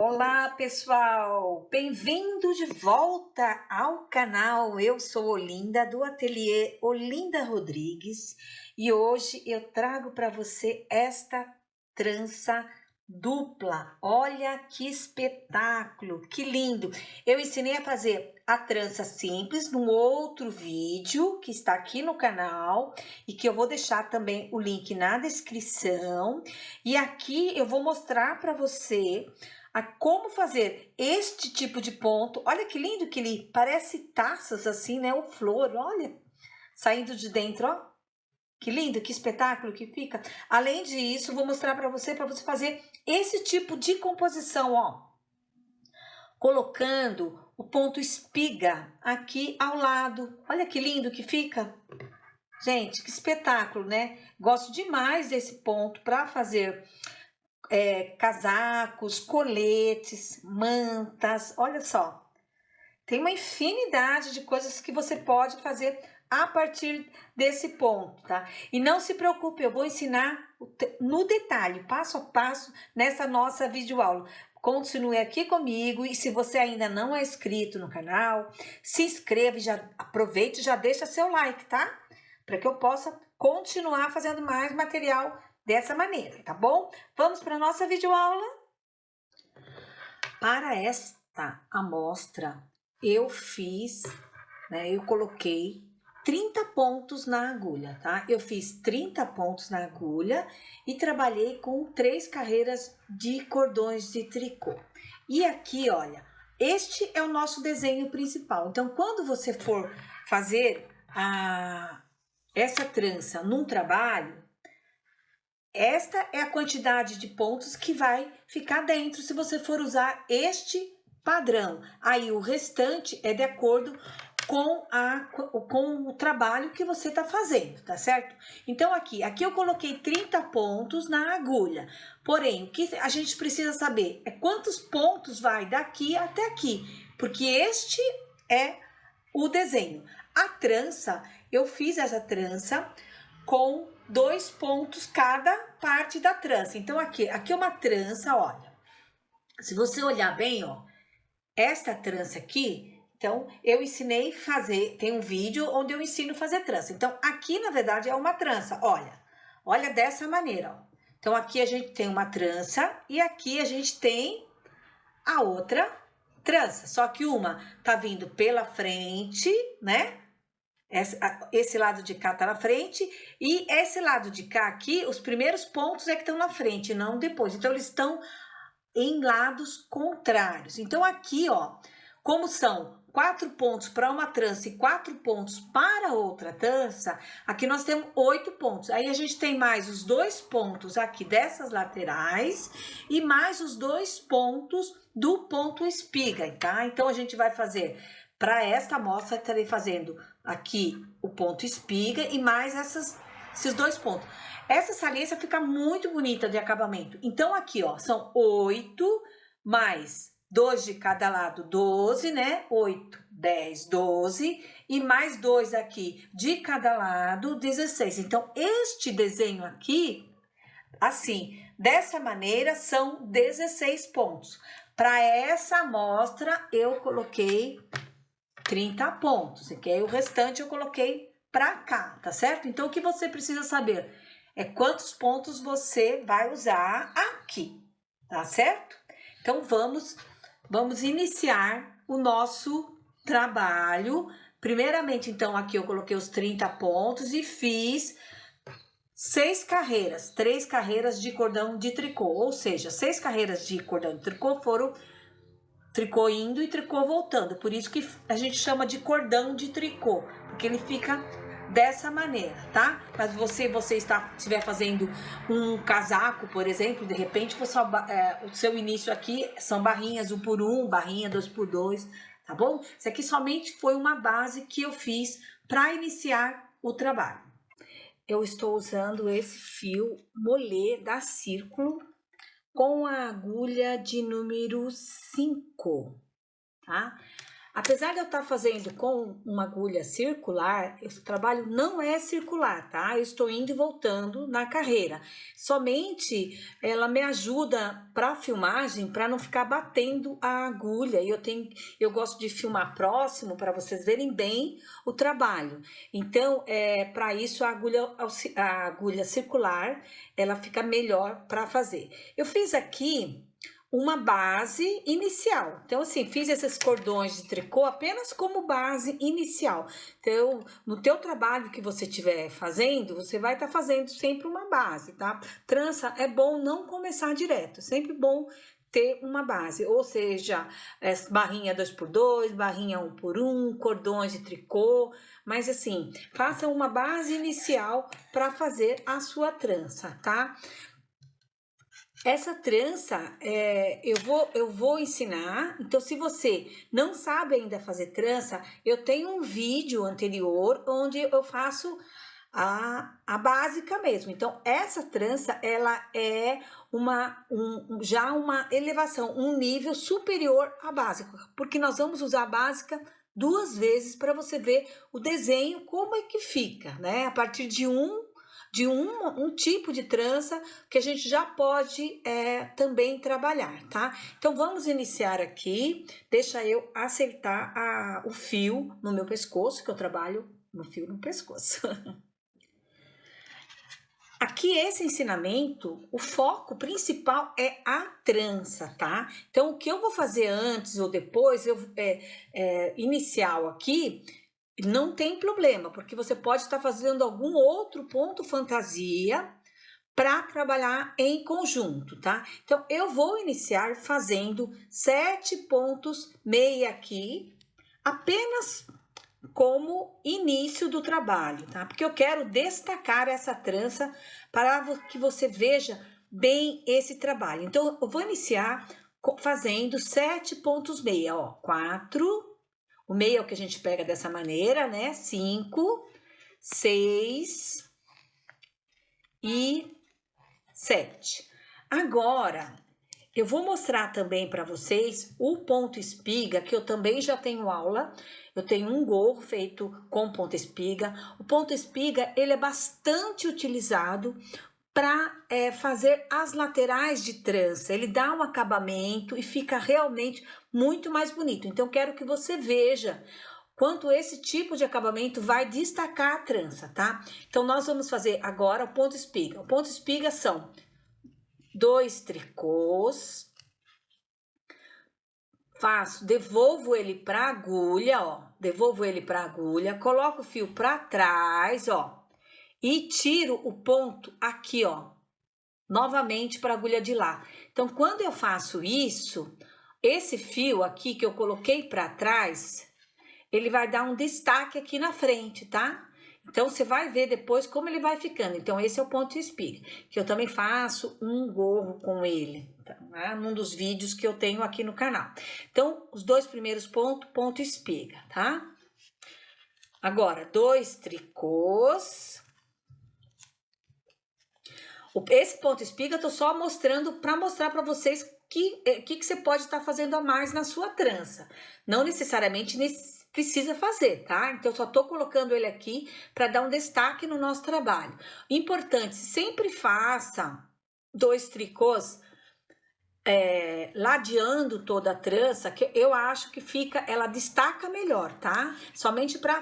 Olá, pessoal! Bem-vindo de volta ao canal. Eu sou Olinda, do ateliê Olinda Rodrigues, e hoje eu trago para você esta trança dupla. Olha que espetáculo, que lindo! Eu ensinei a fazer a trança simples num outro vídeo que está aqui no canal e que eu vou deixar também o link na descrição. E aqui eu vou mostrar para você a como fazer este tipo de ponto. Olha que lindo que ele parece taças assim, né? O flor, olha, saindo de dentro, ó. Que lindo, que espetáculo que fica. Além disso, vou mostrar para você fazer esse tipo de composição, ó. Colocando o ponto espiga aqui ao lado. Olha que lindo que fica. Gente, que espetáculo, né? Gosto demais desse ponto para fazer casacos, coletes, mantas, olha só. Tem uma infinidade de coisas que você pode fazer a partir desse ponto, tá? E não se preocupe, eu vou ensinar no detalhe, passo a passo, nessa nossa videoaula. Continue aqui comigo e se você ainda não é inscrito no canal, se inscreva e já aproveite e já deixa seu like, tá? Para que eu possa continuar fazendo mais material dessa maneira, tá bom? Vamos para a nossa videoaula? Para esta amostra, eu fiz, eu coloquei 30 pontos na agulha, tá? Eu fiz 30 pontos na agulha e trabalhei com 3 carreiras de cordões de tricô. E aqui, olha, este é o nosso desenho principal. Então, quando você for fazer essa trança num trabalho, esta é a quantidade de pontos que vai ficar dentro se você for usar este padrão. Aí o restante é de acordo com o trabalho que você está fazendo, tá certo? Então aqui eu coloquei 30 pontos na agulha. Porém, o que a gente precisa saber é quantos pontos vai daqui até aqui, porque este é o desenho. A trança, eu fiz essa trança com 2 pontos cada parte da trança. Então, aqui é uma trança, olha. Se você olhar bem, ó, esta trança aqui, então, eu ensinei fazer, tem um vídeo onde eu ensino a fazer trança. Então, aqui, na verdade, é uma trança, olha dessa maneira, ó. Então, aqui a gente tem uma trança e aqui a gente tem a outra trança. Só que uma tá vindo pela frente, né? Esse lado de cá tá na frente e esse lado de cá aqui, os primeiros pontos é que estão na frente, não depois. Então, eles estão em lados contrários. Então, aqui, ó, como são 4 pontos para uma trança e 4 pontos para outra trança, aqui nós temos 8 pontos. Aí, a gente tem mais os 2 pontos aqui dessas laterais e mais os 2 pontos do ponto espiga, tá? Então, a gente vai fazer, para esta amostra, estarei fazendo aqui o ponto espiga e mais esses 2 pontos. Essa saliência fica muito bonita de acabamento. Então, aqui, ó, são 8 mais 2 de cada lado, 12, né? 8, 10, 12. E mais 2 aqui de cada lado, 16. Então, este desenho aqui, assim, dessa maneira, são 16 pontos. Para essa amostra, eu coloquei 30 pontos. E aí, o restante eu coloquei para cá, tá certo? Então, o que você precisa saber é quantos pontos você vai usar aqui, tá certo? Então, vamos iniciar o nosso trabalho. Primeiramente, então, aqui eu coloquei os 30 pontos e fiz 6 carreiras, 3 carreiras de cordão de tricô, ou seja, 6 carreiras de cordão de tricô foram tricô indo e tricô voltando, por isso que a gente chama de cordão de tricô, porque ele fica dessa maneira, tá? Mas você estiver fazendo um casaco, por exemplo, de repente o seu início aqui são barrinhas 1 por 1, barrinha 2 por 2, tá bom? Isso aqui somente foi uma base que eu fiz para iniciar o trabalho. Eu estou usando esse fio molê da Círculo com a agulha de número 5, tá? Apesar de eu estar fazendo com uma agulha circular, esse trabalho não é circular, tá? Eu estou indo e voltando na carreira. Somente ela me ajuda para filmagem, para não ficar batendo a agulha. Eu gosto de filmar próximo para vocês verem bem o trabalho. Então, para isso a agulha circular, ela fica melhor para fazer. Eu fiz aqui uma base inicial. Então, assim, fiz esses cordões de tricô apenas como base inicial. Então, no teu trabalho que você estiver fazendo, você vai estar fazendo sempre uma base, tá? Trança é bom não começar direto, é sempre bom ter uma base, ou seja, barrinha 2x2, barrinha 1x1, cordões de tricô, mas assim, faça uma base inicial para fazer a sua trança, tá? Essa trança, eu vou ensinar. Então, se você não sabe ainda fazer trança, eu tenho um vídeo anterior onde eu faço a básica mesmo. Então, essa trança, ela é já uma elevação, um nível superior à básica, porque nós vamos usar a básica 2 vezes para você ver o desenho, como é que fica, né? A partir de um tipo de trança que a gente já pode também trabalhar, tá? Então, vamos iniciar aqui. Deixa eu acertar o fio no meu pescoço, que eu trabalho no fio no pescoço. Aqui, esse ensinamento, o foco principal é a trança, tá? Então, o que eu vou fazer antes ou depois, inicial aqui, não tem problema, porque você pode estar fazendo algum outro ponto fantasia para trabalhar em conjunto, tá? Então, eu vou iniciar fazendo 7 pontos meia aqui, apenas como início do trabalho, tá? Porque eu quero destacar essa trança para que você veja bem esse trabalho. Então, eu vou iniciar fazendo 7 pontos meia, ó, 4. O meio é o que a gente pega dessa maneira, né? 5, 6 e 7. Agora, eu vou mostrar também para vocês o ponto espiga, que eu também já tenho aula. Eu tenho um gorro feito com ponto espiga. O ponto espiga, ele é bastante utilizado para fazer as laterais de trança. Ele dá um acabamento e fica realmente muito mais bonito. Então, quero que você veja quanto esse tipo de acabamento vai destacar a trança, tá? Então, nós vamos fazer agora o ponto espiga. O ponto espiga são 2 tricôs. Devolvo ele para agulha, ó. Devolvo ele para agulha, coloco o fio para trás, ó. E tiro o ponto aqui, ó, novamente para a agulha de lá. Então, quando eu faço isso, esse fio aqui que eu coloquei para trás, ele vai dar um destaque aqui na frente, tá? Então, você vai ver depois como ele vai ficando. Então, esse é o ponto espiga, que eu também faço um gorro com ele, tá? Num dos vídeos que eu tenho aqui no canal. Então, os 2 primeiros pontos, ponto espiga, tá? Agora, 2 tricôs. Esse ponto espiga eu tô só mostrando para mostrar para vocês que você pode estar fazendo a mais na sua trança. Não necessariamente precisa fazer, tá? Então, eu só tô colocando ele aqui para dar um destaque no nosso trabalho. Importante, sempre faça 2 tricôs ladeando toda a trança, que eu acho que ela destaca melhor, tá? Somente para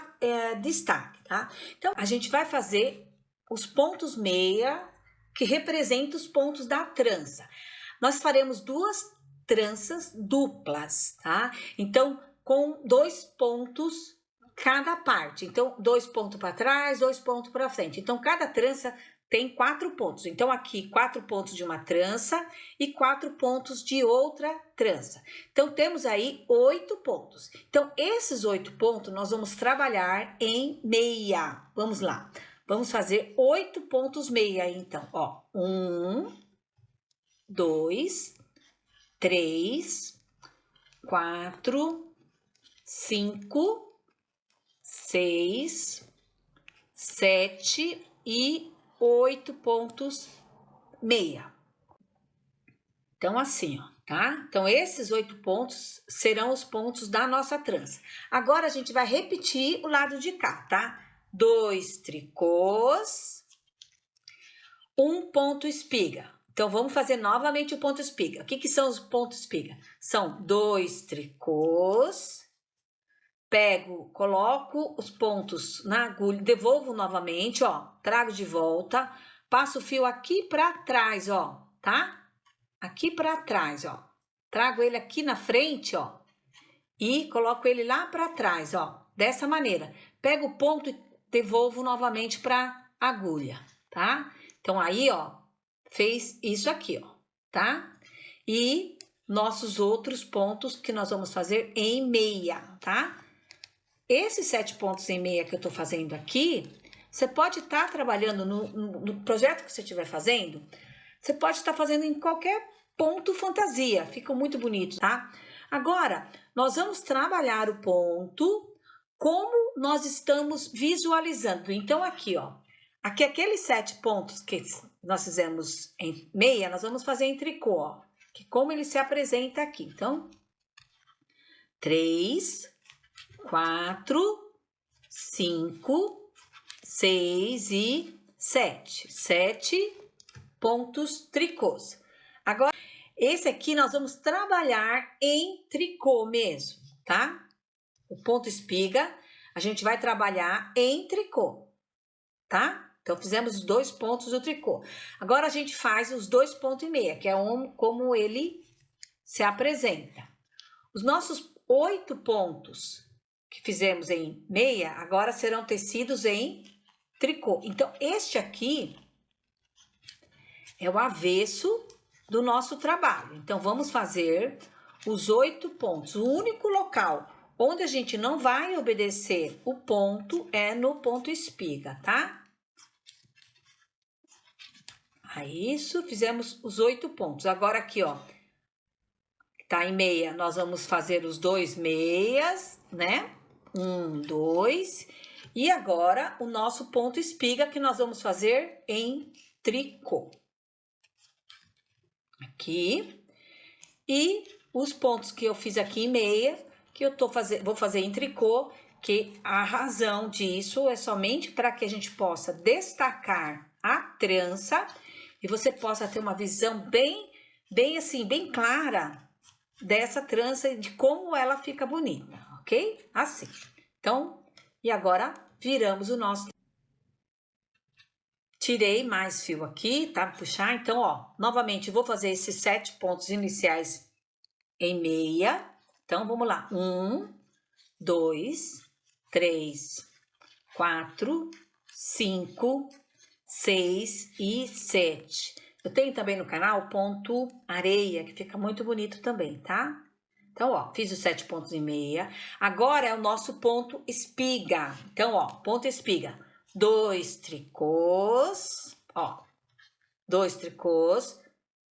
destaque, tá? Então, a gente vai fazer os pontos meia, que representa os pontos da trança. Nós faremos 2 tranças duplas, tá? Então, com 2 pontos cada parte. Então, 2 pontos para trás, 2 pontos para frente. Então, cada trança tem 4 pontos. Então, aqui, 4 pontos de uma trança e 4 pontos de outra trança. Então, temos aí 8 pontos. Então, esses 8 pontos nós vamos trabalhar em meia. Vamos lá. Vamos fazer 8 pontos meia, então, ó. 1, 2, 3, 4, 5, 6, 7 e 8 pontos meia. Então, assim, ó. tá? Então, esses 8 pontos serão os pontos da nossa trança. Agora, a gente vai repetir o lado de cá, tá? 2 tricôs, 1 ponto espiga. Então, vamos fazer novamente o ponto espiga. O que são os pontos espiga? São 2 tricôs, pego, coloco os pontos na agulha, devolvo novamente, ó, trago de volta, passo o fio aqui pra trás, ó, tá? Aqui pra trás, ó. Trago ele aqui na frente, ó, e coloco ele lá pra trás, ó, dessa maneira. Pego o ponto e devolvo novamente pra agulha, tá? Então, aí, ó, fez isso aqui, ó, tá? E nossos outros pontos que nós vamos fazer em meia, tá? Esses 7 pontos em meia que eu tô fazendo aqui, você pode estar trabalhando no projeto que você estiver fazendo, você pode estar fazendo em qualquer ponto fantasia, ficam muito bonitos, tá? Agora, nós vamos trabalhar o ponto como nós estamos visualizando. Então, aqui, ó, aqui aqueles 7 pontos que nós fizemos em meia, nós vamos fazer em tricô, ó, que como ele se apresenta aqui. Então, 3, 4, 5, 6 e 7. 7 pontos tricôs. Agora, esse aqui nós vamos trabalhar em tricô mesmo, tá? O ponto espiga, a gente vai trabalhar em tricô, tá? Então, fizemos os 2 pontos do tricô. Agora, a gente faz os 2 pontos e meia, que é como ele se apresenta. Os nossos 8 pontos que fizemos em meia, agora serão tecidos em tricô. Então, este aqui é o avesso do nosso trabalho. Então, vamos fazer os 8 pontos. O único local onde a gente não vai obedecer o ponto é no ponto espiga, tá? Aí, isso, fizemos os 8 pontos. Agora, aqui, ó, tá em meia, nós vamos fazer os 2 meias, né? 1, 2. E agora, o nosso ponto espiga que nós vamos fazer em tricô. Aqui. E os pontos que eu fiz aqui em meia, que eu vou fazer em tricô, que a razão disso é somente para que a gente possa destacar a trança e você possa ter uma visão bem assim, bem clara dessa trança e de como ela fica bonita, ok? Assim. Então, e agora viramos o nosso. Tirei mais fio aqui, tá? Puxar, então, ó, novamente vou fazer esses 7 pontos iniciais em meia. Então, vamos lá. 1, 2, 3, 4, 5, 6 e 7. Eu tenho também no canal ponto areia, que fica muito bonito também, tá? Então, ó, fiz os 7 pontos em meia. Agora é o nosso ponto espiga. Então, ó, ponto espiga. 2 tricôs, ó, 2 tricôs,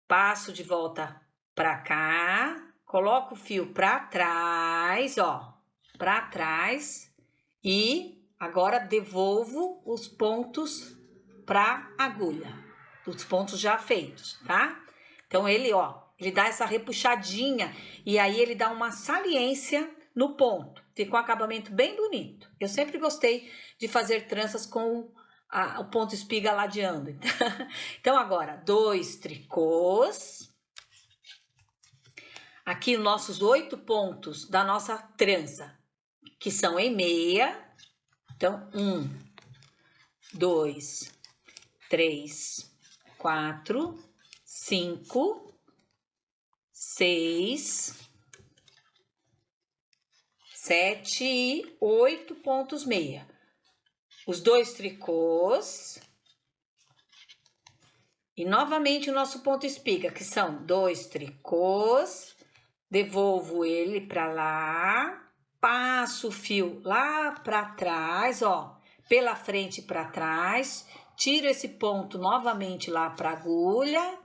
passo de volta pra cá, coloco o fio pra trás, ó, pra trás e agora devolvo os pontos pra agulha, os pontos já feitos, tá? Então, ele, ó, ele dá essa repuxadinha e aí ele dá uma saliência no ponto. Fica um acabamento bem bonito. Eu sempre gostei de fazer tranças com o ponto espiga ladeando. Então, agora, 2 tricôs. Aqui, os nossos 8 pontos da nossa trança, que são em meia. Então, 1, 2, 3, 4, 5, 6, 7 e 8 pontos meia. Os 2 tricôs. E novamente o nosso ponto espiga, que são 2 tricôs. Devolvo ele pra lá. Passo o fio lá pra trás, ó. Pela frente e pra trás. Tiro esse ponto novamente lá pra agulha.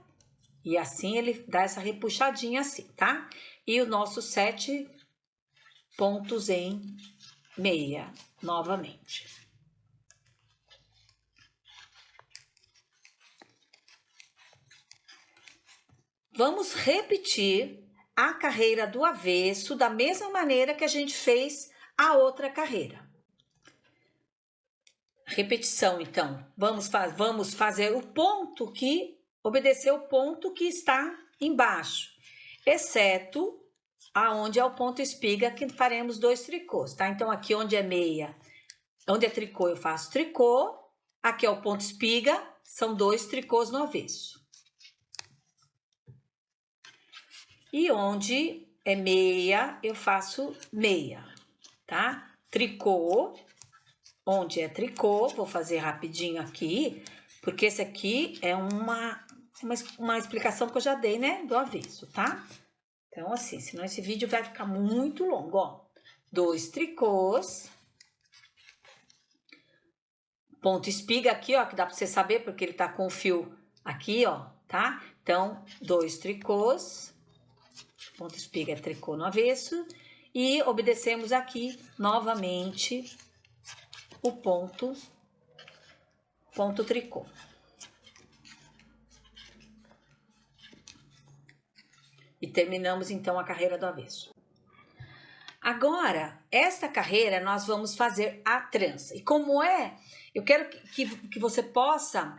E assim ele dá essa repuxadinha assim, tá? E o nosso 7 pontos em meia, novamente. Vamos repetir a carreira do avesso da mesma maneira que a gente fez a outra carreira. Repetição, então. Vamos fazer o ponto que obedecer o ponto que está embaixo, exceto aonde é o ponto espiga, que faremos 2 tricôs, tá? Então, aqui onde é meia, onde é tricô, eu faço tricô. Aqui é o ponto espiga, são 2 tricôs no avesso. E onde é meia, eu faço meia, tá? Tricô, onde é tricô, vou fazer rapidinho aqui, porque esse aqui é uma explicação que eu já dei, né, do avesso, tá? Então, assim, senão esse vídeo vai ficar muito longo, ó. 2 tricôs. Ponto espiga aqui, ó, que dá pra você saber, porque ele tá com o fio aqui, ó, tá? Então, 2 tricôs. Ponto espiga é tricô no avesso. E obedecemos aqui, novamente, o ponto tricô. E terminamos, então, a carreira do avesso. Agora, esta carreira, nós vamos fazer a trança. E como é? Eu quero que você possa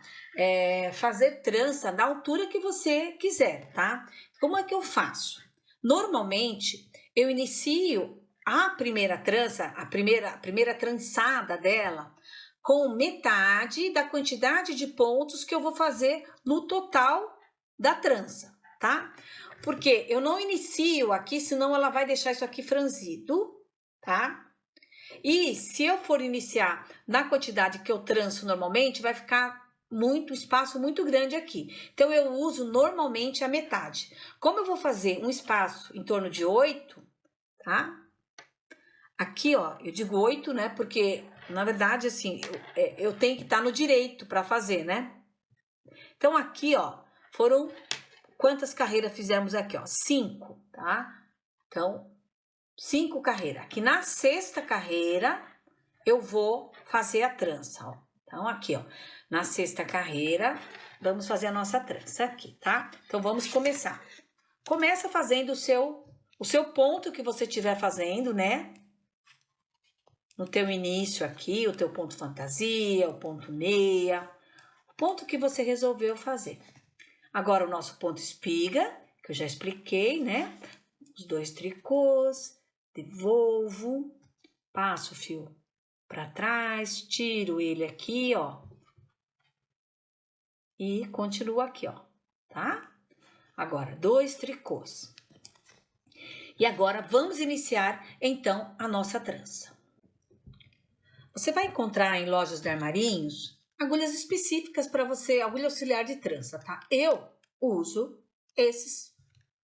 fazer trança da altura que você quiser, tá? Como é que eu faço? Normalmente, eu inicio a primeira trança, a primeira trançada dela, com metade da quantidade de pontos que eu vou fazer no total da trança, tá? Porque eu não inicio aqui, senão ela vai deixar isso aqui franzido, tá? E se eu for iniciar na quantidade que eu tranço normalmente, vai ficar espaço muito grande aqui. Então, eu uso normalmente a metade. Como eu vou fazer um espaço em torno de 8, tá? Aqui, ó, eu digo 8, né? Porque, na verdade, assim, eu tenho que estar no direito para fazer, né? Então, aqui, ó, foram... Quantas carreiras fizemos aqui, ó? 5, tá? Então, 5 carreiras. Aqui na 6ª carreira, eu vou fazer a trança, ó. Então, aqui, ó, na 6ª carreira, vamos fazer a nossa trança aqui, tá? Então, vamos começar. Começa fazendo o seu ponto que você estiver fazendo, né? No teu início aqui, o teu ponto fantasia, o ponto meia, o ponto que você resolveu fazer. Agora, o nosso ponto espiga, que eu já expliquei, né? Os 2 tricôs, devolvo, passo o fio para trás, tiro ele aqui, ó. E continuo aqui, ó, tá? Agora, 2 tricôs. E agora, vamos iniciar, então, a nossa trança. Você vai encontrar em lojas de armarinhos agulhas específicas para você, agulha auxiliar de trança, tá? Eu uso esses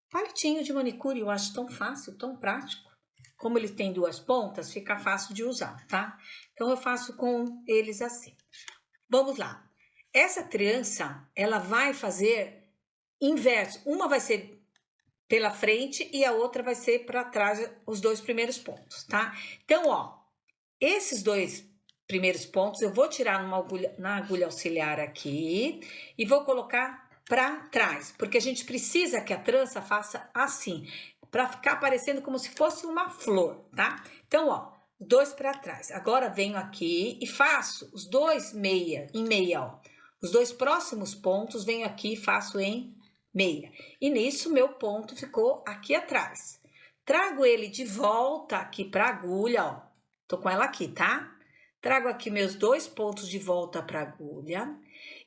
palitinhos de manicure, eu acho tão fácil, tão prático. Como ele tem 2 pontas, fica fácil de usar, tá? Então, eu faço com eles assim. Vamos lá. Essa trança, ela vai fazer inverso. Uma vai ser pela frente e a outra vai ser para trás, os 2 primeiros pontos, tá? Então, ó, esses 2 primeiros pontos eu vou tirar na agulha auxiliar aqui e vou colocar para trás, porque a gente precisa que a trança faça assim, para ficar parecendo como se fosse uma flor, tá? Então, ó, 2 para trás. Agora venho aqui e faço os 2 em meia, ó. Os 2 próximos pontos venho aqui e faço em meia. E nisso meu ponto ficou aqui atrás. Trago ele de volta aqui para a agulha, ó. Tô com ela aqui, tá? Trago aqui meus 2 pontos de volta para a agulha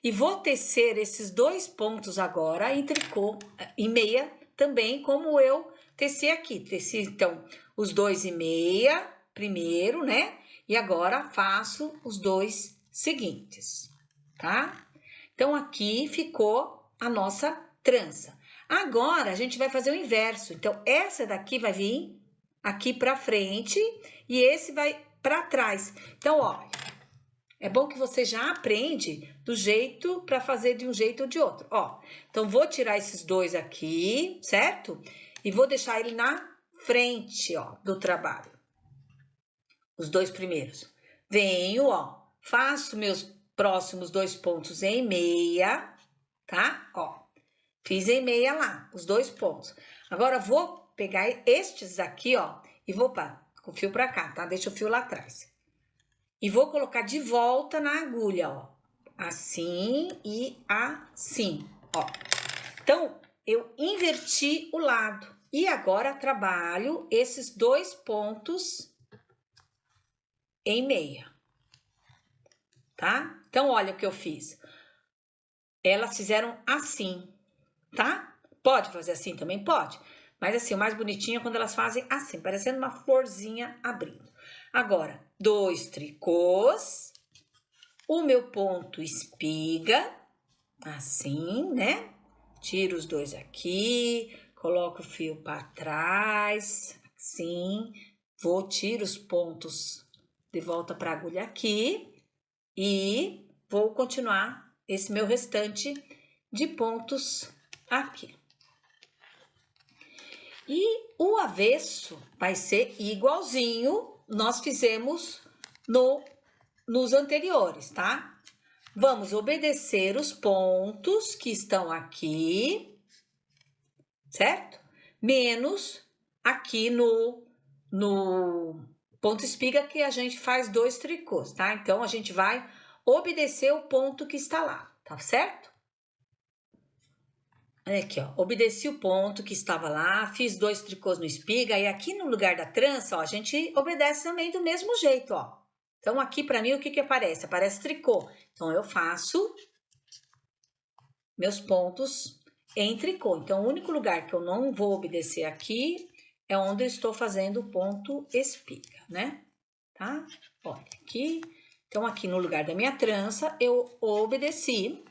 e vou tecer esses 2 pontos agora em tricô, em meia também, como eu teci aqui. Teci, então, os 2 em meia primeiro, né? E agora faço os 2 seguintes, tá? Então, aqui ficou a nossa trança. Agora, a gente vai fazer o inverso. Então, essa daqui vai vir aqui para frente e esse vai para trás. Então, ó, é bom que você já aprende do jeito para fazer de um jeito ou de outro. Ó, então vou tirar esses 2 aqui, certo? E vou deixar ele na frente, ó, do trabalho. Os 2 primeiros. Venho, ó, faço meus próximos 2 pontos em meia, tá? Ó, fiz em meia lá, os 2 pontos. Agora, eu vou pegar estes aqui, ó, e vou com o fio pra cá, tá? Deixa o fio lá atrás. E vou colocar de volta na agulha, ó. Assim e assim, ó. Então, eu inverti o lado. E agora, trabalho esses 2 pontos em meia. Tá? Então, olha o que eu fiz. Elas fizeram assim, tá? Pode fazer assim também? Pode. Mas assim, o mais bonitinho é quando elas fazem assim, parecendo uma florzinha abrindo. Agora, 2 tricôs, o meu ponto espiga, assim, né? Tiro os 2 aqui, coloco o fio para trás, assim, tiro os pontos de volta para a agulha aqui e vou continuar esse meu restante de pontos aqui. E o avesso vai ser igualzinho nós fizemos nos anteriores, tá? Vamos obedecer os pontos que estão aqui, certo? Menos aqui no ponto espiga que a gente faz 2 tricôs, tá? Então, a gente vai obedecer o ponto que está lá, tá certo? Olha aqui, ó, obedeci o ponto que estava lá, fiz 2 tricôs no espiga, e aqui no lugar da trança, ó, a gente obedece também do mesmo jeito, ó. Então, aqui pra mim, o que que aparece? Aparece tricô. Então, eu faço meus pontos em tricô. Então, o único lugar que eu não vou obedecer aqui é onde eu estou fazendo o ponto espiga, né? Tá? Olha aqui. Então, aqui no lugar da minha trança, eu obedeci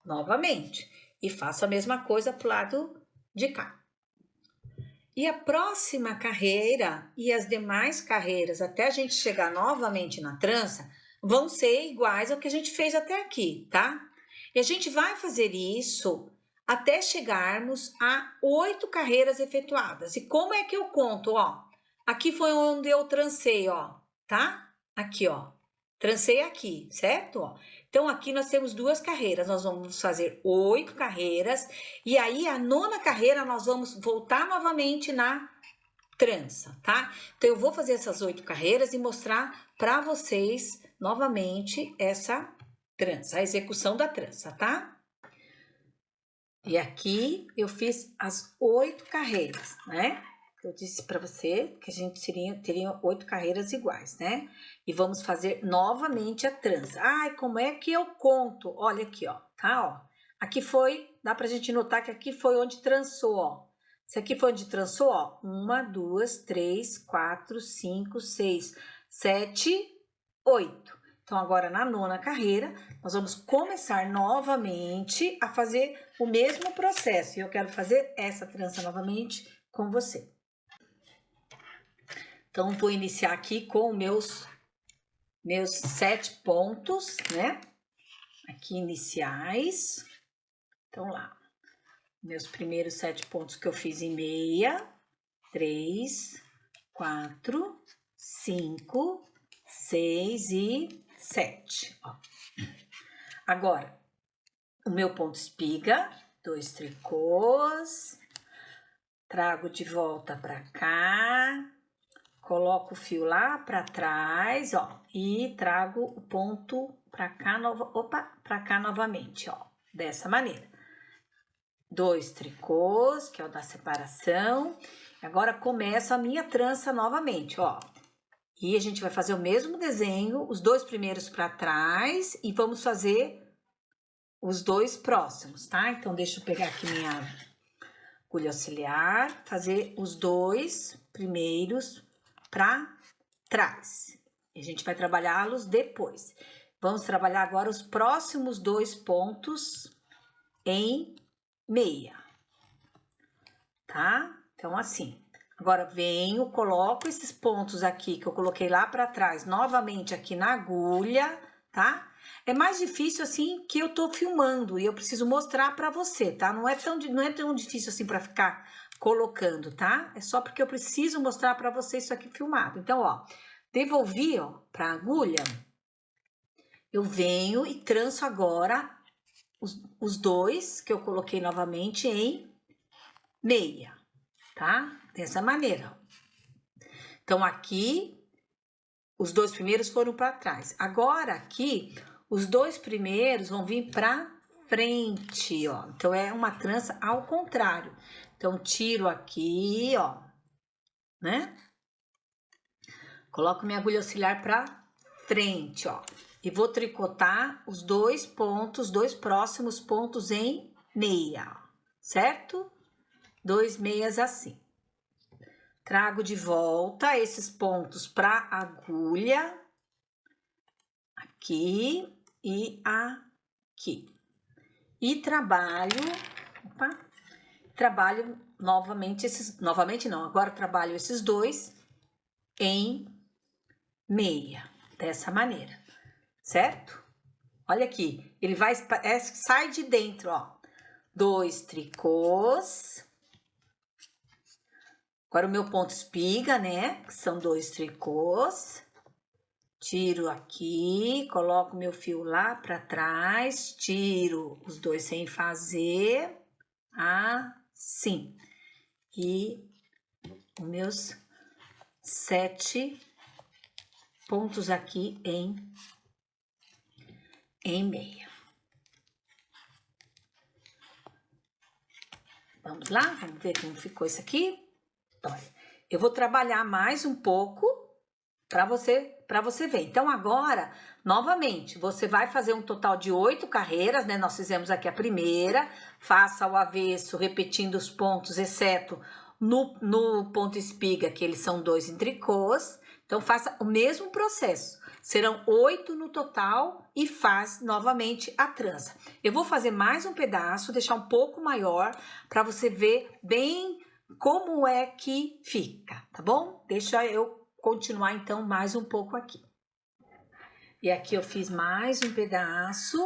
novamente. E faço a mesma coisa pro lado de cá. E a próxima carreira e as demais carreiras, até a gente chegar novamente na trança, vão ser iguais ao que a gente fez até aqui, tá? E a gente vai fazer isso até chegarmos a 8 carreiras efetuadas. E como é que eu conto, ó? Aqui foi onde eu trancei, ó, tá? Aqui, ó. Trancei aqui, certo? Ó. Então, aqui nós temos 2 carreiras, nós vamos fazer 8 carreiras, e aí a 9ª carreira nós vamos voltar novamente na trança, tá? Então, eu vou fazer essas 8 carreiras e mostrar para vocês novamente essa trança, a execução da trança, tá? E aqui eu fiz as 8 carreiras, né? Eu disse para você que a gente teria 8 carreiras iguais, né? E vamos fazer novamente a trança. Ai, como é que eu conto? Olha aqui, ó, tá, ó. Aqui foi, dá pra gente notar que aqui foi onde trançou, ó. Isso aqui foi onde trançou, ó. 1, 2, 3, 4, 5, 6, 7, 8. Então, agora na 9ª carreira, nós vamos começar novamente a fazer o mesmo processo. E eu quero fazer essa trança novamente com você. Então, vou iniciar aqui com meus 7 pontos, né? Aqui, iniciais. Então, lá. Meus primeiros 7 pontos que eu fiz em meia. 3, 4, 5, 6 e 7. Ó. Agora, o meu ponto espiga, 2 tricôs. Trago de volta pra cá. Coloco o fio lá para trás, ó, e trago o ponto para cá, para cá novamente, ó, dessa maneira. 2 tricôs, que é o da separação. Agora começo a minha trança novamente, ó. E a gente vai fazer o mesmo desenho, os 2 primeiros para trás e vamos fazer os 2 próximos, tá? Então, deixa eu pegar aqui minha agulha auxiliar, fazer os 2 primeiros para trás. E a gente vai trabalhá-los depois. Vamos trabalhar agora os próximos 2 pontos em meia, tá? Então, assim. Agora, venho, coloco esses pontos aqui que eu coloquei lá para trás, novamente aqui na agulha, tá? É mais difícil assim que eu tô filmando e eu preciso mostrar para você, tá? Não é tão difícil assim para ficar colocando, tá? É só porque eu preciso mostrar para você isso aqui filmado. Então, ó, devolvi, ó, pra agulha, eu venho e tranço agora os 2 que eu coloquei novamente em meia. tá? Dessa maneira. Então, aqui, os 2 primeiros foram para trás. Agora, aqui, os 2 primeiros vão vir para frente, ó. Então, é uma trança ao contrário. Então, tiro aqui, ó, né? Coloco minha agulha auxiliar para frente, ó. E vou tricotar os 2 pontos, 2 próximos pontos em meia, ó, certo? 2 meias assim. Trago de volta esses pontos para agulha, aqui e aqui. E trabalho novamente agora trabalho esses 2 em meia, dessa maneira, certo? Olha aqui, ele vai, sai de dentro, ó, 2 tricôs. Agora o meu ponto espiga, né, que são 2 tricôs. Tiro aqui, coloco meu fio lá para trás, tiro os 2 sem fazer, assim. E os meus 7 pontos aqui em meia. Vamos lá? Vamos ver como ficou isso aqui? Olha, eu vou trabalhar mais um pouco para você ver. Então, agora, novamente, você vai fazer um total de 8 carreiras, né? Nós fizemos aqui a primeira, faça ao avesso, repetindo os pontos, exceto no ponto espiga, que eles são 2 em tricôs. Então, faça o mesmo processo. Serão 8 no total e faz novamente a trança. Eu vou fazer mais um pedaço, deixar um pouco maior, para você ver bem como é que fica, tá bom? Deixa eu continuar então mais um pouco aqui. E aqui eu fiz mais um pedaço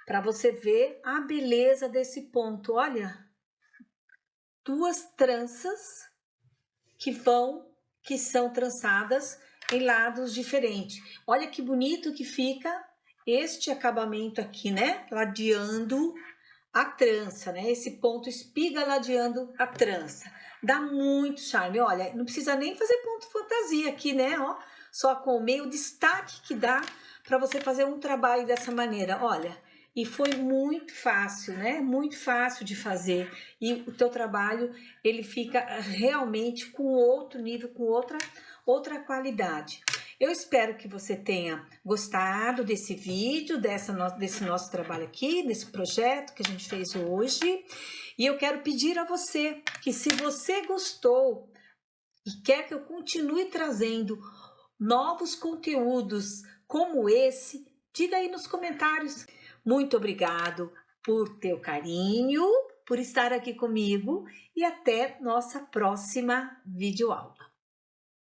para você ver a beleza desse ponto. Olha, 2 tranças que são trançadas em lados diferentes. Olha que bonito que fica este acabamento aqui, né? Ladeando a trança, né? Esse ponto espiga ladeando a trança. Dá muito charme. Olha, não precisa nem fazer ponto fantasia aqui, né? Ó, só com o meio destaque que dá para você fazer um trabalho dessa maneira. Olha, e foi muito fácil, né? Muito fácil de fazer. E o teu trabalho, ele fica realmente com outro nível, com outra qualidade. Eu espero que você tenha gostado desse vídeo, desse nosso trabalho aqui, desse projeto que a gente fez hoje. E eu quero pedir a você que, se você gostou e quer que eu continue trazendo novos conteúdos como esse, diga aí nos comentários. Muito obrigado por teu carinho, por estar aqui comigo e até nossa próxima videoaula.